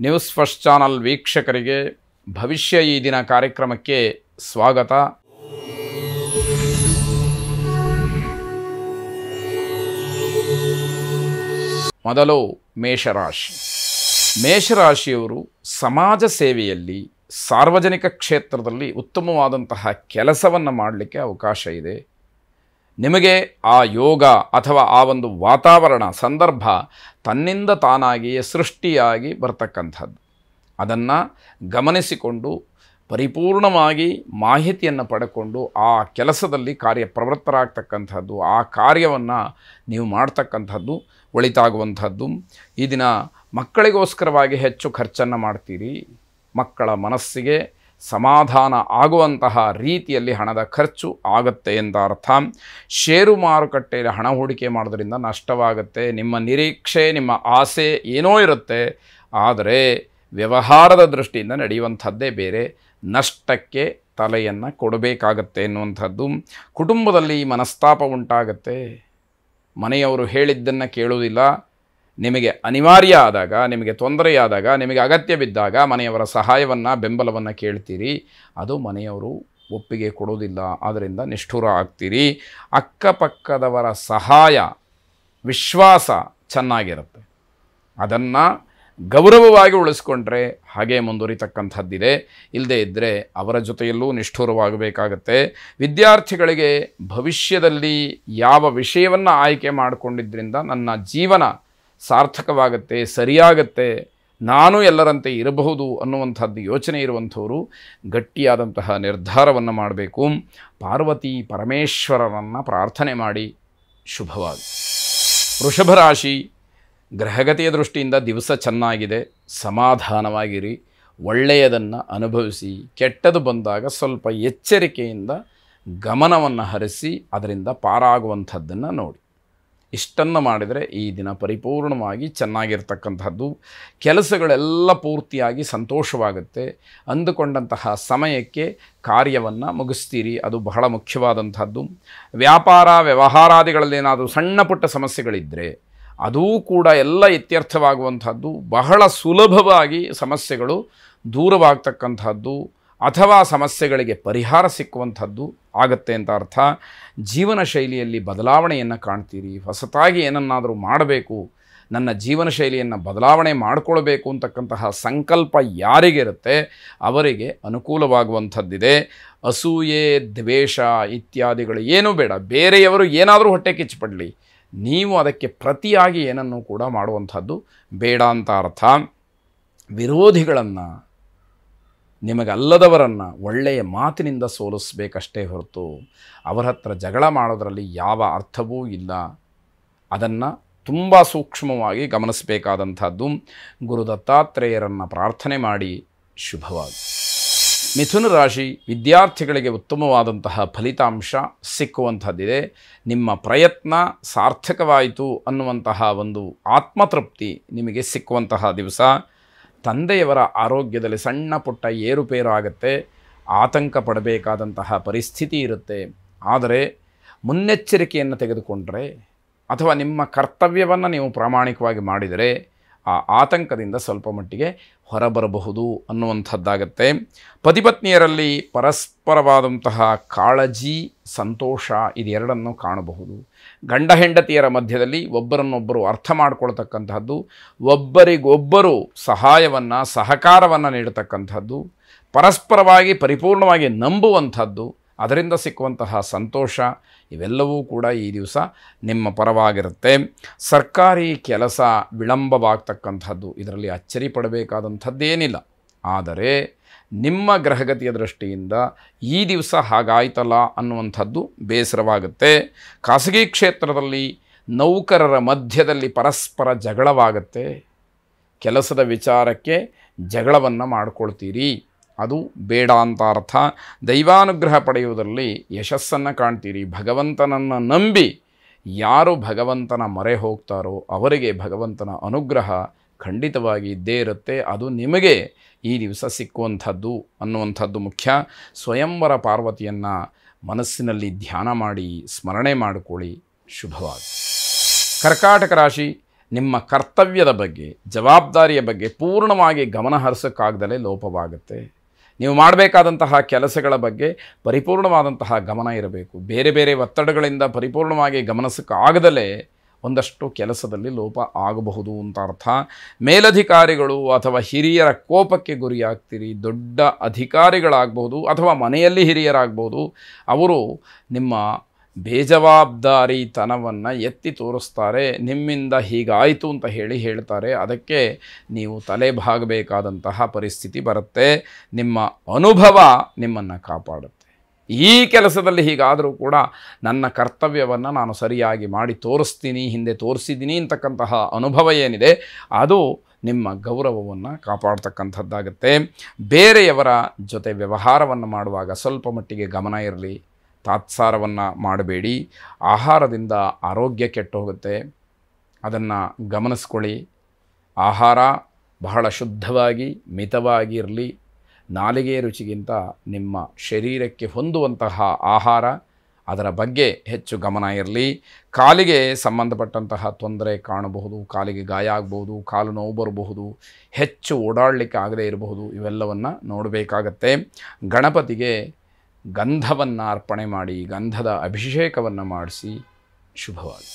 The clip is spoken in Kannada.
ನ್ಯೂಸ್ ಫಸ್ಟ್ ಚಾನಲ್ ವೀಕ್ಷಕರಿಗೆ ಭವಿಷ್ಯ ಈ ದಿನ ಕಾರ್ಯಕ್ರಮಕ್ಕೆ ಸ್ವಾಗತ. ಮೊದಲು ಮೇಷರಾಶಿ. ಮೇಷರಾಶಿಯವರು ಸಮಾಜ ಸೇವೆಯಲ್ಲಿ ಸಾರ್ವಜನಿಕ ಕ್ಷೇತ್ರದಲ್ಲಿ ಉತ್ತಮವಾದಂತಹ ಕೆಲಸವನ್ನು ಮಾಡಲಿಕ್ಕೆ ಅವಕಾಶ ಇದೆ. ನಿಮಗೆ ಆ ಯೋಗ ಅಥವಾ ಆ ಒಂದು ವಾತಾವರಣ ಸಂದರ್ಭ ತನ್ನಿಂದ ತಾನಾಗಿಯೇ ಸೃಷ್ಟಿಯಾಗಿ ಬರ್ತಕ್ಕಂಥದ್ದು. ಅದನ್ನು ಗಮನಿಸಿಕೊಂಡು ಪರಿಪೂರ್ಣವಾಗಿ ಮಾಹಿತಿಯನ್ನು ಪಡ್ಕೊಂಡು ಆ ಕೆಲಸದಲ್ಲಿ ಕಾರ್ಯಪ್ರವೃತ್ತರಾಗ್ತಕ್ಕಂಥದ್ದು, ಆ ಕಾರ್ಯವನ್ನು ನೀವು ಮಾಡ್ತಕ್ಕಂಥದ್ದು ಒಳಿತಾಗುವಂಥದ್ದು. ಈ ದಿನ ಮಕ್ಕಳಿಗೋಸ್ಕರವಾಗಿ ಹೆಚ್ಚು ಖರ್ಚನ್ನು ಮಾಡ್ತೀರಿ. ಮಕ್ಕಳ ಮನಸ್ಸಿಗೆ ಸಮಾಧಾನ ಆಗುವಂತಹ ರೀತಿಯಲ್ಲಿ ಹಣದ ಖರ್ಚು ಆಗುತ್ತೆ ಅಂತ ಅರ್ಥ. ಷೇರು ಮಾರುಕಟ್ಟೆಯಲ್ಲಿ ಹಣ ಹೂಡಿಕೆ ಮಾಡೋದ್ರಿಂದ ನಷ್ಟವಾಗುತ್ತೆ. ನಿಮ್ಮ ನಿರೀಕ್ಷೆ, ನಿಮ್ಮ ಆಸೆ ಏನೋ ಇರುತ್ತೆ, ಆದರೆ ವ್ಯವಹಾರದ ದೃಷ್ಟಿಯಿಂದ ನಡೆಯುವಂಥದ್ದೇ ಬೇರೆ. ನಷ್ಟಕ್ಕೆ ತಲೆಯನ್ನು ಕೊಡಬೇಕಾಗತ್ತೆ ಎನ್ನುವಂಥದ್ದು. ಕುಟುಂಬದಲ್ಲಿ ಮನಸ್ತಾಪ ಉಂಟಾಗತ್ತೆ. ಮನೆಯವರು ಹೇಳಿದ್ದನ್ನು ಕೇಳುವುದಿಲ್ಲ. ನಿಮಗೆ ಅನಿವಾರ್ಯ ಆದಾಗ, ನಿಮಗೆ ತೊಂದರೆಯಾದಾಗ, ನಿಮಗೆ ಅಗತ್ಯ ಬಿದ್ದಾಗ ಮನೆಯವರ ಸಹಾಯವನ್ನು, ಬೆಂಬಲವನ್ನು ಕೇಳ್ತೀರಿ. ಅದು ಮನೆಯವರು ಒಪ್ಪಿಗೆ ಕೊಡೋದಿಲ್ಲ. ಆದ್ದರಿಂದ ನಿಷ್ಠುರ ಆಗ್ತೀರಿ. ಅಕ್ಕಪಕ್ಕದವರ ಸಹಾಯ, ವಿಶ್ವಾಸ ಚೆನ್ನಾಗಿರುತ್ತೆ. ಅದನ್ನು ಗೌರವವಾಗಿ ಉಳಿಸ್ಕೊಂಡ್ರೆ ಹಾಗೆ ಮುಂದುವರಿತಕ್ಕಂಥದ್ದಿದೆ. ಇಲ್ಲದೇ ಇದ್ದರೆ ಅವರ ಜೊತೆಯಲ್ಲೂ ನಿಷ್ಠುರವಾಗಬೇಕಾಗತ್ತೆ. ವಿದ್ಯಾರ್ಥಿಗಳಿಗೆ ಭವಿಷ್ಯದಲ್ಲಿ ಯಾವ ವಿಷಯವನ್ನು ಆಯ್ಕೆ ಮಾಡಿಕೊಂಡಿದ್ದರಿಂದ ನನ್ನ ಜೀವನ ಸಾರ್ಥಕವಾಗುತ್ತೆ, ಸರಿಯಾಗತ್ತೆ, ನಾನು ಎಲ್ಲರಂತೆ ಇರಬಹುದು ಅನ್ನುವಂಥದ್ದು ಯೋಚನೆ ಇರುವಂಥವರು ಗಟ್ಟಿಯಾದಂತಹ ನಿರ್ಧಾರವನ್ನು ಮಾಡಬೇಕು. ಪಾರ್ವತಿ ಪರಮೇಶ್ವರರನ್ನು ಪ್ರಾರ್ಥನೆ ಮಾಡಿ ಶುಭವಾಗಿ. ವೃಷಭ ರಾಶಿ. ಗ್ರಹಗತಿಯ ದೃಷ್ಟಿಯಿಂದ ದಿವಸ ಚೆನ್ನಾಗಿದೆ. ಸಮಾಧಾನವಾಗಿರಿ. ಒಳ್ಳೆಯದನ್ನು ಅನುಭವಿಸಿ. ಕೆಟ್ಟದು ಬಂದಾಗ ಸ್ವಲ್ಪ ಎಚ್ಚರಿಕೆಯಿಂದ ಗಮನವನ್ನು ಹರಿಸಿ ಅದರಿಂದ ಪಾರಾಗುವಂಥದ್ದನ್ನು ನೋಡಿ. ಇಷ್ಟನ್ನು ಮಾಡಿದರೆ ಈ ದಿನ ಪರಿಪೂರ್ಣವಾಗಿ ಚೆನ್ನಾಗಿರ್ತಕ್ಕಂಥದ್ದು. ಕೆಲಸಗಳೆಲ್ಲ ಪೂರ್ತಿಯಾಗಿ ಸಂತೋಷವಾಗುತ್ತೆ. ಅಂದುಕೊಂಡಂತಹ ಸಮಯಕ್ಕೆ ಕಾರ್ಯವನ್ನು ಮುಗಿಸ್ತೀರಿ. ಅದು ಬಹಳ ಮುಖ್ಯವಾದಂಥದ್ದು. ವ್ಯಾಪಾರ ವ್ಯವಹಾರಾದಿಗಳಲ್ಲಿ ಏನಾದರೂ ಸಣ್ಣ ಪುಟ್ಟ ಸಮಸ್ಯೆಗಳಿದ್ದರೆ ಅದೂ ಕೂಡ ಎಲ್ಲ ಇತ್ಯರ್ಥವಾಗುವಂಥದ್ದು. ಬಹಳ ಸುಲಭವಾಗಿ ಸಮಸ್ಯೆಗಳು ದೂರವಾಗ್ತಕ್ಕಂಥದ್ದು ಅಥವಾ ಸಮಸ್ಯೆಗಳಿಗೆ ಪರಿಹಾರ ಸಿಕ್ಕುವಂಥದ್ದು ಆಗುತ್ತೆ ಅಂತ ಅರ್ಥ. ಜೀವನ ಶೈಲಿಯಲ್ಲಿ ಬದಲಾವಣೆಯನ್ನು ಕಾಣ್ತೀರಿ. ಹೊಸತಾಗಿ ಏನನ್ನಾದರೂ ಮಾಡಬೇಕು, ನನ್ನ ಜೀವನ ಶೈಲಿಯನ್ನು ಬದಲಾವಣೆ ಮಾಡಿಕೊಳ್ಬೇಕು ಅಂತಕ್ಕಂತಹ ಸಂಕಲ್ಪ ಯಾರಿಗಿರುತ್ತೆ ಅವರಿಗೆ ಅನುಕೂಲವಾಗುವಂಥದ್ದಿದೆ. ಅಸೂಯೆ, ದ್ವೇಷ ಇತ್ಯಾದಿಗಳು ಏನೂ ಬೇಡ. ಬೇರೆಯವರು ಏನಾದರೂ ಹೊಟ್ಟೆ ಕಿಚ್ಚುಪಡಲಿ, ನೀವು ಅದಕ್ಕೆ ಪ್ರತಿಯಾಗಿ ಏನನ್ನೂ ಕೂಡ ಮಾಡುವಂಥದ್ದು ಬೇಡ ಅಂತ ಅರ್ಥ. ವಿರೋಧಿಗಳನ್ನು, ನಿಮಗಲ್ಲದವರನ್ನು ಒಳ್ಳೆಯ ಮಾತಿನಿಂದ ಸೋಲಿಸಬೇಕಷ್ಟೇ ಹೊರತು ಅವರ ಹತ್ರ ಜಗಳ ಮಾಡೋದರಲ್ಲಿ ಯಾವ ಅರ್ಥವೂ ಇಲ್ಲ. ಅದನ್ನು ತುಂಬ ಸೂಕ್ಷ್ಮವಾಗಿ ಗಮನಿಸಬೇಕಾದಂಥದ್ದು. ಗುರು ದತ್ತಾತ್ರೇಯರನ್ನು ಪ್ರಾರ್ಥನೆ ಮಾಡಿ ಶುಭವಾಗಿ. ಮಿಥುನ ರಾಶಿ. ವಿದ್ಯಾರ್ಥಿಗಳಿಗೆ ಉತ್ತಮವಾದಂತಹ ಫಲಿತಾಂಶ ಸಿಕ್ಕುವಂಥದ್ದಿದೆ. ನಿಮ್ಮ ಪ್ರಯತ್ನ ಸಾರ್ಥಕವಾಯಿತು ಅನ್ನುವಂತಹ ಒಂದು ಆತ್ಮತೃಪ್ತಿ ನಿಮಗೆ ಸಿಕ್ಕುವಂತಹ ದಿವಸ. ತಂದೆಯವರ ಆರೋಗ್ಯದಲ್ಲಿ ಸಣ್ಣ ಪುಟ್ಟ ಏರುಪೇರು ಆಗುತ್ತೆ. ಆತಂಕ ಪಡಬೇಕಾದಂತಹ ಪರಿಸ್ಥಿತಿ ಇರುತ್ತೆ. ಆದರೆ ಮುನ್ನೆಚ್ಚರಿಕೆಯನ್ನು ತೆಗೆದುಕೊಂಡರೆ ಅಥವಾ ನಿಮ್ಮ ಕರ್ತವ್ಯವನ್ನು ನೀವು ಪ್ರಾಮಾಣಿಕವಾಗಿ ಮಾಡಿದರೆ ಆ ಆತಂಕದಿಂದ ಸ್ವಲ್ಪ ಮಟ್ಟಿಗೆ ಹೊರಬರಬಹುದು ಅನ್ನುವಂಥದ್ದಾಗತ್ತೆ. ಪತಿಪತ್ನಿಯರಲ್ಲಿ ಪರಸ್ಪರವಾದಂತಹ ಕಾಳಜಿ, ಸಂತೋಷ ಇದೆರಡನ್ನು ಕಾಣಬಹುದು. ಗಂಡ ಹೆಂಡತಿಯರ ಮಧ್ಯದಲ್ಲಿ ಒಬ್ಬರನ್ನೊಬ್ಬರು ಅರ್ಥ ಮಾಡಿಕೊಳ್ತಕ್ಕಂಥದ್ದು, ಒಬ್ಬರಿಗೊಬ್ಬರು ಸಹಾಯವನ್ನು, ಸಹಕಾರವನ್ನು ನೀಡತಕ್ಕಂಥದ್ದು, ಪರಸ್ಪರವಾಗಿ ಪರಿಪೂರ್ಣವಾಗಿ ನಂಬುವಂಥದ್ದು, ಅದರಿಂದ ಸಿಕ್ಕುವಂತಹ ಸಂತೋಷ ಇವೆಲ್ಲವೂ ಕೂಡ ಈ ದಿವಸ ನಿಮ್ಮ ಪರವಾಗಿರುತ್ತೆ. ಸರ್ಕಾರಿ ಕೆಲಸ ವಿಳಂಬವಾಗ್ತಕ್ಕಂಥದ್ದು, ಇದರಲ್ಲಿ ಅಚ್ಚರಿ ಪಡಬೇಕಾದಂಥದ್ದೇನಿಲ್ಲ. ಆದರೆ ನಿಮ್ಮ ಗ್ರಹಗತಿಯ ದೃಷ್ಟಿಯಿಂದ ಈ ದಿವಸ ಹಾಗಾಯ್ತಲ್ಲ ಅನ್ನುವಂಥದ್ದು ಬೇಸರವಾಗುತ್ತೆ. ಖಾಸಗಿ ಕ್ಷೇತ್ರದಲ್ಲಿ ನೌಕರರ ಮಧ್ಯದಲ್ಲಿ ಪರಸ್ಪರ ಜಗಳವಾಗುತ್ತೆ. ಕೆಲಸದ ವಿಚಾರಕ್ಕೆ ಜಗಳವನ್ನು ಮಾಡಿಕೊಳ್ತೀರಿ. ಅದು ಬೇಡ ಅಂತ ಅರ್ಥ. ದೈವಾನುಗ್ರಹ ಪಡೆಯುವುದರಲ್ಲಿ ಯಶಸ್ಸನ್ನು ಕಾಣ್ತೀರಿ. ಭಗವಂತನನ್ನು ನಂಬಿ ಯಾರು ಭಗವಂತನ ಮೊರೆ ಹೋಗ್ತಾರೋ ಅವರಿಗೆ ಭಗವಂತನ ಅನುಗ್ರಹ ಖಂಡಿತವಾಗಿ ಇದ್ದೇ ಇರುತ್ತೆ. ಅದು ನಿಮಗೆ ಈ ದಿವಸ ಸಿಕ್ಕುವಂಥದ್ದು ಅನ್ನುವಂಥದ್ದು ಮುಖ್ಯ. ಸ್ವಯಂವರ ಪಾರ್ವತಿಯನ್ನು ಮನಸ್ಸಿನಲ್ಲಿ ಧ್ಯಾನ ಮಾಡಿ ಸ್ಮರಣೆ ಮಾಡಿಕೊಳ್ಳಿ. ಶುಭವಾಗಿ. ಕರ್ಕಾಟಕ ರಾಶಿ. ನಿಮ್ಮ ಕರ್ತವ್ಯದ ಬಗ್ಗೆ, ಜವಾಬ್ದಾರಿಯ ಬಗ್ಗೆ ಪೂರ್ಣವಾಗಿ ಗಮನ ಹರಿಸೋಕ್ಕಾಗದಲೇ ಲೋಪವಾಗುತ್ತೆ. ನೀವು ಮಾಡಬೇಕಾದಂತಹ ಕೆಲಸಗಳ ಬಗ್ಗೆ ಪರಿಪೂರ್ಣವಾದಂತಹ ಗಮನ ಇರಬೇಕು. ಬೇರೆ ಬೇರೆ ಒತ್ತಡಗಳಿಂದ ಪರಿಪೂರ್ಣವಾಗಿ ಗಮನಿಸೋಕ್ಕಾಗದಲೇ ಒಂದಷ್ಟು ಕೆಲಸದಲ್ಲಿ ಲೋಪ ಆಗಬಹುದು ಅಂತ ಅರ್ಥ. ಮೇಲಧಿಕಾರಿಗಳು ಅಥವಾ ಹಿರಿಯರ ಕೋಪಕ್ಕೆ ಗುರಿಯಾಗ್ತೀರಿ. ದೊಡ್ಡ ಅಧಿಕಾರಿಗಳಾಗಬಹುದು ಅಥವಾ ಮನೆಯಲ್ಲಿ ಹಿರಿಯರಾಗಬಹುದು. ಅವರು ನಿಮ್ಮ ಬೇಜವಾಬ್ದಾರಿತನವನ್ನು ಎತ್ತಿ ತೋರಿಸ್ತಾರೆ. ನಿಮ್ಮಿಂದ ಹೀಗಾಯಿತು ಅಂತ ಹೇಳ್ತಾರೆ. ಅದಕ್ಕೆ ನೀವು ತಲೆ ಬಾಗಬೇಕಾದಂತಹ ಪರಿಸ್ಥಿತಿ ಬರುತ್ತೆ. ನಿಮ್ಮ ಅನುಭವ ನಿಮ್ಮನ್ನು ಕಾಪಾಡುತ್ತೆ. ಈ ಕೆಲಸದಲ್ಲಿ ಹೀಗಾದರೂ ಕೂಡ ನನ್ನ ಕರ್ತವ್ಯವನ್ನು ನಾನು ಸರಿಯಾಗಿ ಮಾಡಿ ತೋರಿಸ್ತೀನಿ, ಹಿಂದೆ ತೋರಿಸಿದ್ದೀನಿ ಅಂತಕ್ಕಂತಹ ಅನುಭವ ಏನಿದೆ ಅದು ನಿಮ್ಮ ಗೌರವವನ್ನು ಕಾಪಾಡ್ತಕ್ಕಂಥದ್ದಾಗುತ್ತೆ. ಬೇರೆಯವರ ಜೊತೆ ವ್ಯವಹಾರವನ್ನು ಮಾಡುವಾಗ ಸ್ವಲ್ಪ ಮಟ್ಟಿಗೆ ಗಮನ ಇರಲಿ. ತಾತ್ಸಾರವನ್ನು ಮಾಡಬೇಡಿ. ಆಹಾರದಿಂದ ಆರೋಗ್ಯ ಕೆಟ್ಟು ಹೋಗುತ್ತೆ, ಅದನ್ನು ಗಮನಿಸ್ಕೊಳ್ಳಿ. ಆಹಾರ ಬಹಳ ಶುದ್ಧವಾಗಿ ಮಿತವಾಗಿ ಇರಲಿ. ನಾಲಿಗೆ ರುಚಿಗಿಂತ ನಿಮ್ಮ ಶರೀರಕ್ಕೆ ಹೊಂದುವಂತಹ ಆಹಾರ, ಅದರ ಬಗ್ಗೆ ಹೆಚ್ಚು ಗಮನ ಇರಲಿ. ಕಾಲಿಗೆ ಸಂಬಂಧಪಟ್ಟಂತಹ ತೊಂದರೆ ಕಾಣಬಹುದು, ಕಾಲಿಗೆ ಗಾಯ ಆಗಬಹುದು, ಕಾಲು ನೋವು ಬರಬಹುದು, ಹೆಚ್ಚು ಓಡಾಡಲಿಕ್ಕೆ ಆಗದೇ ಇರಬಹುದು. ಇವೆಲ್ಲವನ್ನು ನೋಡಬೇಕಾಗತ್ತೆ. ಗಣಪತಿಗೆ ಗಂಧವನ್ನು ಅರ್ಪಣೆ ಮಾಡಿ, ಗಂಧದ ಅಭಿಷೇಕವನ್ನು ಮಾಡಿಸಿ. ಶುಭವಾಗಿ.